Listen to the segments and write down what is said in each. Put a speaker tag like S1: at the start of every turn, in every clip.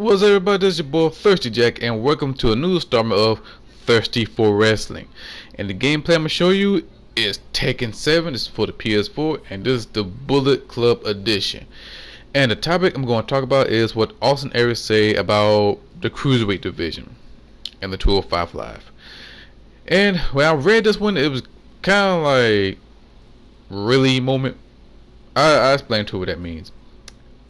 S1: What's up, everybody? This is your boy Thirsty Jack, and welcome to a new installment of Thirsty for Wrestling. And the gameplay I'm gonna show you is Tekken 7. This is for the PS4, and this is the Bullet Club edition. And the topic I'm going to talk about is what Austin Aries say about the cruiserweight division and the 205 Live. And when I read this one, it was kind of like really moment. I explain to you what that means.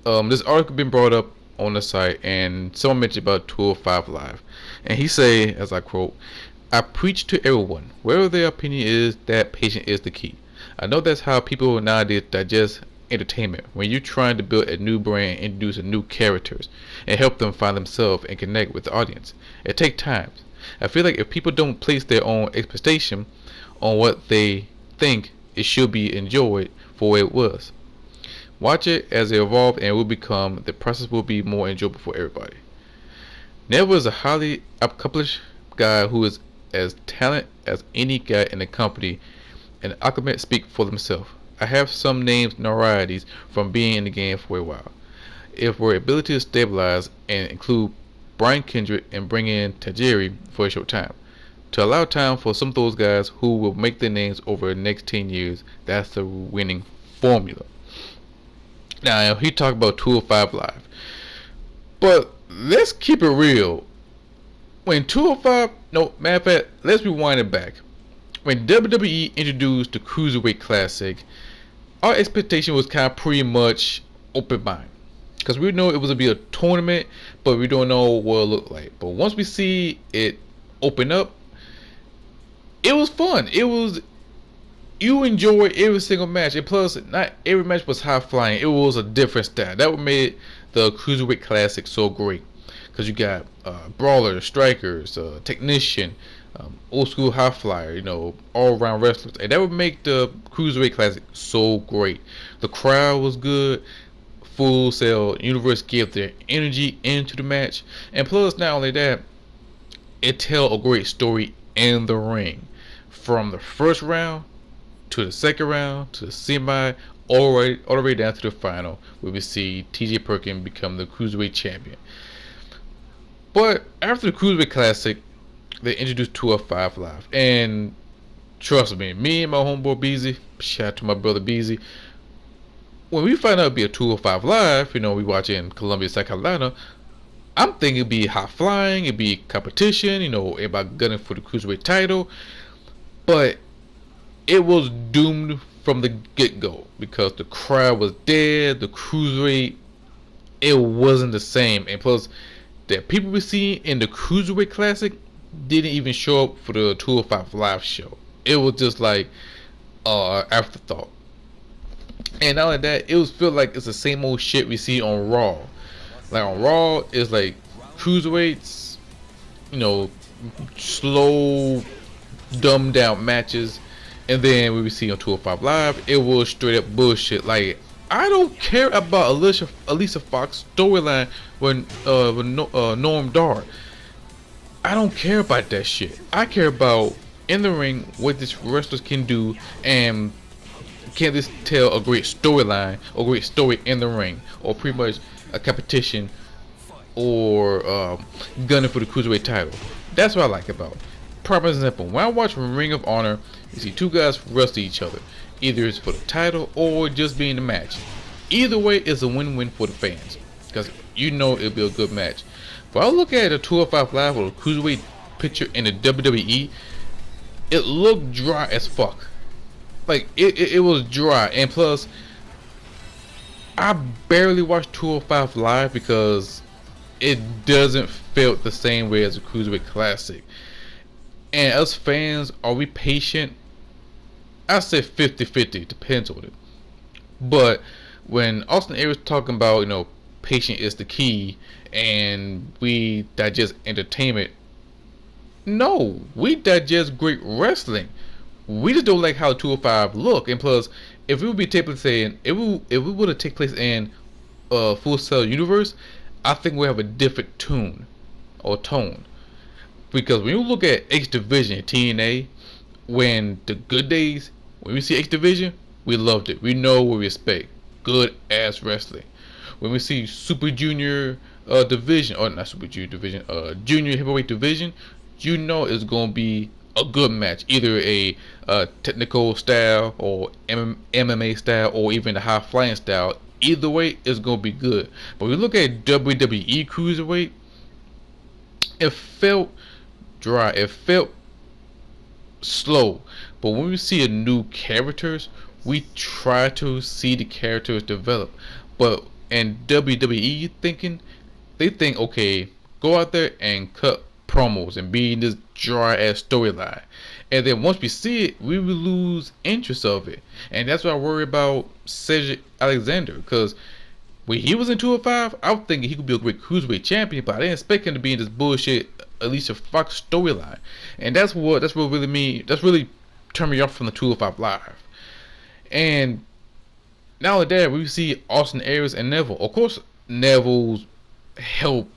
S1: This article been brought up on the site, and someone mentioned about 205 Live, and he say, as I quote, "I preach to everyone, wherever their opinion is, that patience is the key. I know that's how people nowadays digest entertainment. When you're trying to build a new brand, introduce a new characters, and help them find themselves and connect with the audience, it takes time. I feel like if people don't place their own expectation on what they think it should be enjoyed for what it was. Watch it as it evolves, and it will become, the process will be more enjoyable for everybody. Neville is a highly accomplished guy who is as talented as any guy in the company, and the accomplishments speak for themselves. I have some names notorieties from being in the game for a while. If we're ability to stabilize and include Brian Kendrick and bring in Tajiri for a short time, to allow time for some of those guys who will make their names over the next 10 years, that's the winning formula." Now, he talked about 205 Live. But let's keep it real. When 205, no, matter of fact, let's rewind it back. When WWE introduced the Cruiserweight Classic, our expectation was kind of pretty much open mind. Because we know it was going to be a tournament, but we don't know what it looked like. But once we see it open up, it was fun. You enjoy every single match, and plus, not every match was high flying. It was a different style. That what made the Cruiserweight Classic so great, because you got brawlers, strikers, technician, old school high flyer, all around wrestlers, and that would make the Cruiserweight Classic so great. The crowd was good. Full Sail Universe gave their energy into the match, and plus, not only that, it tell a great story in the ring, from the first round to the second round, to the semi, all the way down to the final, where we see TJ Perkins become the Cruiserweight Champion. But after the Cruiserweight Classic, they introduced 205 Live. And trust me and my homeboy Beezy, shout out to my brother Beezy, when we find out it'd be a 205 Live, we watch it in Columbia, South Carolina, I'm thinking it'd be high flying, it'd be competition, everybody gunning for the Cruiserweight title. But it was doomed from the get-go, because the crowd was dead. The cruiserweight, it wasn't the same, and plus, the people we see in the Cruiserweight Classic didn't even show up for the 205 Live show. It was just like afterthought. And not only that, it was feel like it's the same old shit we see on Raw. Like on Raw, it's like cruiserweights, slow, dumbed down matches. And then when we see on 205 Live, it was straight up bullshit. Like, I don't care about Alicia Fox storyline with Norm Dar. I don't care about that shit. I care about in the ring what these wrestlers can do, and can this tell a great storyline or great story in the ring, or pretty much a competition, or gunning for the Cruiserweight title. That's what I like about it. Prime example, when I watch Ring of Honor, you see two guys wrestle each other. Either it's for the title or just being the match. Either way, it's a win-win for the fans, because it'll be a good match. But I look at a 205 Live or a Cruiserweight picture in the WWE, it looked dry as fuck. Like, it was dry. And plus, I barely watch 205 Live because it doesn't feel the same way as a Cruiserweight Classic. And us fans, are we patient? I say 50-50, depends on it. But when Austin Aries talking about, patient is the key, and we digest entertainment, no, we digest great wrestling. We just don't like how 205 look. And plus, if we would be if we would have take place in Full Sail Universe, I think we have a different tune or tone. Because when you look at X Division, TNA, when the good days, when we see X Division, we loved it. We know what we expect. Good ass wrestling. when we see Super Junior division, or not Super Junior division, Junior Heavyweight division, you know it's gonna be a good match, either a technical style or MMA style, or even the high flying style. Either way, it's gonna be good. But we look at WWE Cruiserweight, it felt dry. It felt slow. But when we see a new characters, we try to see the characters develop. But in WWE thinking, they think, okay, go out there and cut promos and be in this dry ass storyline. And then once we see it, we will lose interest of it. And that's why I worry about Cedric Alexander, because when he was in 205, I was thinking he could be a great cruiserweight champion, but I didn't expect him to be in this bullshit Alicia Fox storyline. And that's what really turned me off from the 205 Live. And now with that, we see Austin Aries and Neville. Of course, Neville's help,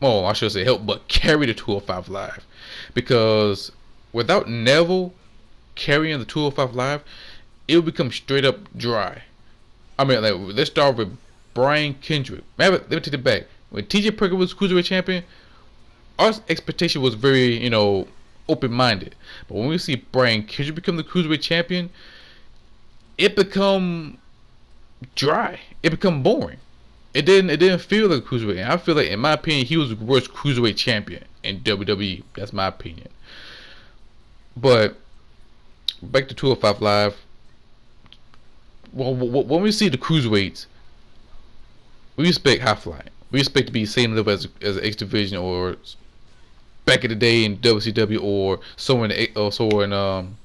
S1: well, I should say help, but carry the 205 Live. Because without Neville carrying the 205 Live, it would become straight up dry. I mean, like, let's start with Brian Kendrick. Let me take it back. When TJ Perkins was cruiserweight champion, our expectation was very, open-minded. But when we see Brian Kendrick become the cruiserweight champion, it become dry. It become boring. It didn't feel like a cruiserweight. And I feel like, in my opinion, he was the worst cruiserweight champion in WWE. That's my opinion. But back to 205 Live. Well, when we see the cruiserweights, we expect high flying. We expect to be the same level as X Division, or back in the day in WCW, or somewhere in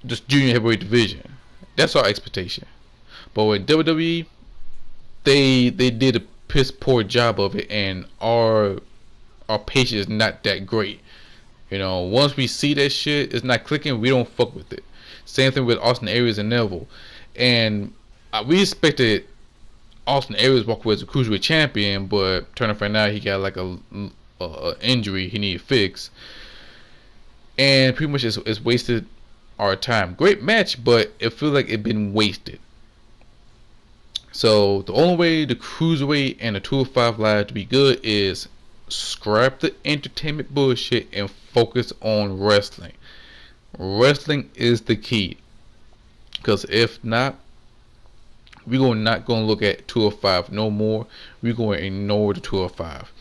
S1: just junior heavyweight division. That's our expectation. But with WWE, they did a piss poor job of it, and our patience is not that great. Once we see that shit, it's not clicking, we don't fuck with it. Same thing with Austin Aries and Neville. And we expected Austin Aries walk away as a cruiserweight champion, but turn up right now, he got like a injury he needed fixed, and pretty much it's wasted our time. Great match, but it feels like it been wasted. So the only way the cruiserweight and the 205 Live to be good is scrap the entertainment bullshit and focus on wrestling. Wrestling is the key, because if not, we're not going to look at 205 no more. We're going to ignore the 205.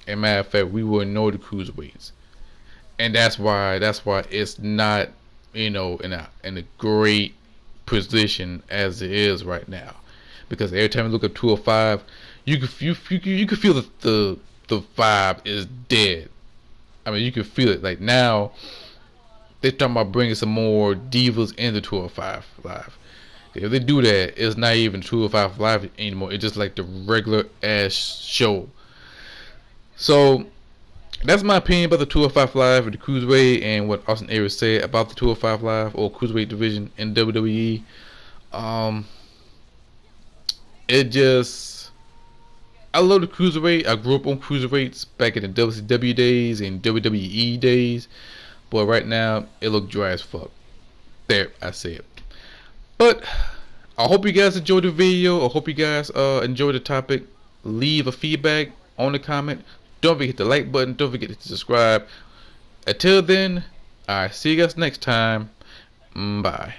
S1: As a matter of fact, we will ignore the cruiserweights, and that's why it's not in a great position as it is right now. Because every time you look at 205, you can feel that the vibe is dead. I mean, you can feel it. Like, now they're talking about bringing some more divas into 205 Live. If they do that, it's not even 205 Live anymore. It's just like the regular ass show. So that's my opinion about the 205 Live and the cruiserweight, and what Austin Aries said about the 205 Live or cruiserweight division in WWE. I love the cruiserweight. I grew up on cruiserweights back in the WCW days and WWE days, but right now it look dry as fuck. There, I say it. But I hope you guys enjoyed the video. I hope you guys enjoyed the topic. Leave a feedback on the comment. Don't forget to hit the like button. Don't forget to subscribe. Until then, I see you guys next time. Bye.